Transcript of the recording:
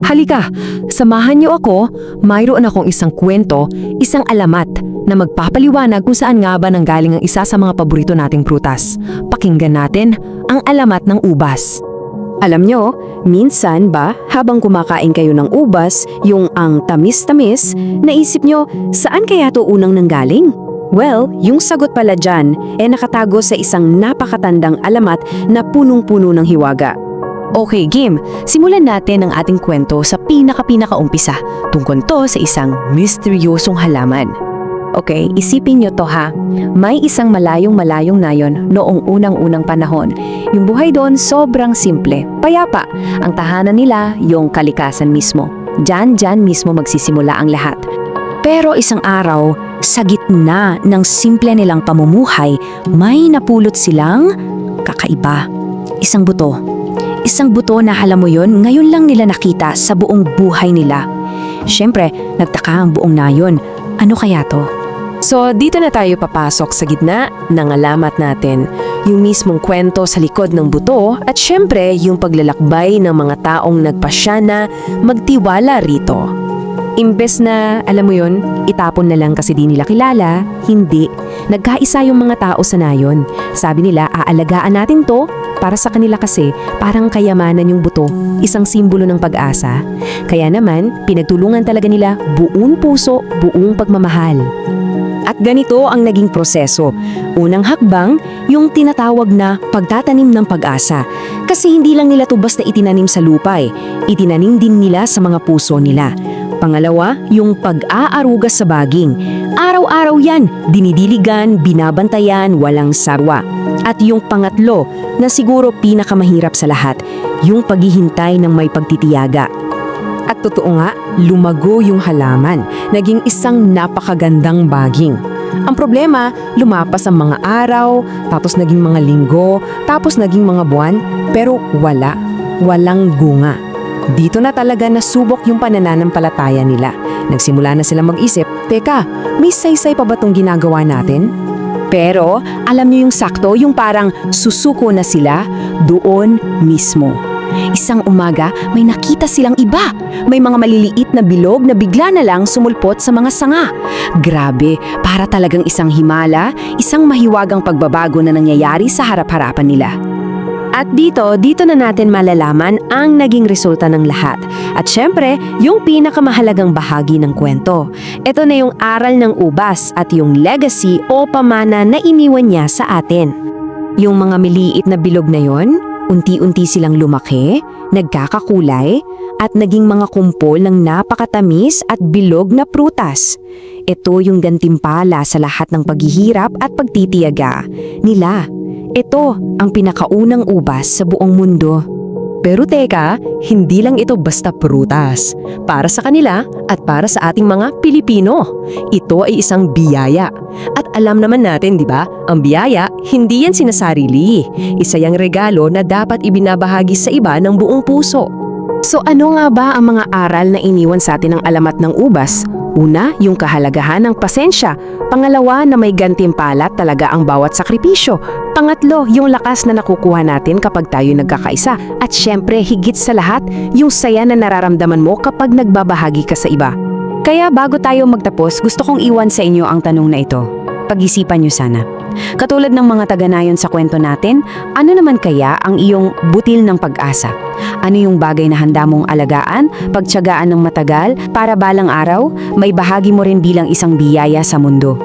Halika, samahan niyo ako, mayroon akong isang kwento, isang alamat na magpapaliwanag kung saan nga ba nanggaling ang isa sa mga paborito nating prutas. Pakinggan natin ang alamat ng ubas. Alam nyo, minsan ba habang kumakain kayo ng ubas, yung ang tamis-tamis, naisip nyo saan kaya to unang nanggaling? Well, yung sagot pala dyan nakatago sa isang napakatandang alamat na punong-puno ng hiwaga. Okay, Kim, simulan natin ang ating kwento sa pinaka-umpisa. Tungkol to sa isang misteryosong halaman. Okay, isipin nyo to ha. May isang malayong nayon noong unang-unang panahon. Yung buhay doon sobrang simple, payapa. Ang tahanan nila, yung kalikasan mismo. Diyan mismo magsisimula ang lahat. Pero isang araw, sa gitna ng simple nilang pamumuhay, may napulot silang kakaiba. Isang buto. Isang buto na alam mo yun, ngayon lang nila nakita sa buong buhay nila. Siyempre, nagtaka ang buong nayon. Ano kaya to? So, dito na tayo papasok sa gitna ng alamat natin. Yung mismong kwento sa likod ng buto at syempre yung paglalakbay ng mga taong nagpasya na magtiwala rito. Imbes na, alam mo yun, itapon na lang kasi di nila kilala, hindi. Nagkaisa yung mga tao sa nayon. Sabi nila, aalagaan natin to para sa kanila kasi parang kayamanan yung buto, isang simbolo ng pag-asa. Kaya naman, pinagtulungan talaga nila buong puso, buong pagmamahal. At ganito ang naging proseso. Unang hakbang, yung tinatawag na pagtatanim ng pag-asa. Kasi hindi lang nila to basta itinanim sa lupa itinanim din nila sa mga puso nila. Pangalawa, yung pag-aaruga sa baging. Araw-araw yan, dinidiligan, binabantayan, walang sarwa. At yung pangatlo, na siguro pinakamahirap sa lahat, yung paghihintay ng may pagtitiyaga. At totoo nga, lumago yung halaman, naging isang napakagandang baging. Ang problema, lumapas ang mga araw, tapos naging mga linggo, tapos naging mga buwan, pero walang bunga. Dito na talaga nasubok yung pananampalataya nila. Nagsimula na sila mag-isip, teka, may saysay pa ba itong ginagawa natin? Pero, alam niyo yung sakto, yung parang susuko na sila doon mismo. Isang umaga, may nakita silang iba. May mga maliliit na bilog na bigla na lang sumulpot sa mga sanga. Grabe, para talagang isang himala, isang mahiwagang pagbabago na nangyayari sa harap-harapan nila. At dito na natin malalaman ang naging resulta ng lahat. At syempre, yung pinakamahalagang bahagi ng kwento. Ito na yung aral ng ubas at yung legacy o pamana na iniwan niya sa atin. Yung mga miliit na bilog na yon, unti-unti silang lumaki, nagkakakulay, at naging mga kumpol ng napakatamis at bilog na prutas. Ito yung gantimpala sa lahat ng paghihirap at pagtitiyaga nila. Ito ang pinakaunang ubas sa buong mundo. Pero teka, hindi lang ito basta prutas. Para sa kanila at para sa ating mga Pilipino, ito ay isang biyaya. At alam naman natin, di ba, ang biyaya, hindi yan sinasarili. Isa yang regalo na dapat ibinabahagi sa iba ng buong puso. So ano nga ba ang mga aral na iniwan sa atin ng alamat ng ubas? Una, yung kahalagahan ng pasensya. Pangalawa, na may gantimpala talaga ang bawat sakripisyo. Pangatlo, yung lakas na nakukuha natin kapag tayo nagkakaisa. At syempre, higit sa lahat, yung saya na nararamdaman mo kapag nagbabahagi ka sa iba. Kaya bago tayo magtapos, gusto kong iwan sa inyo ang tanong na ito. Pag-isipan nyo sana. Katulad ng mga taga-nayon sa kwento natin, ano naman kaya ang iyong butil ng pag-asa? Ano yung bagay na handa mong alagaan, pagtiyagaan ng matagal, para balang araw, may bahagi mo rin bilang isang biyaya sa mundo?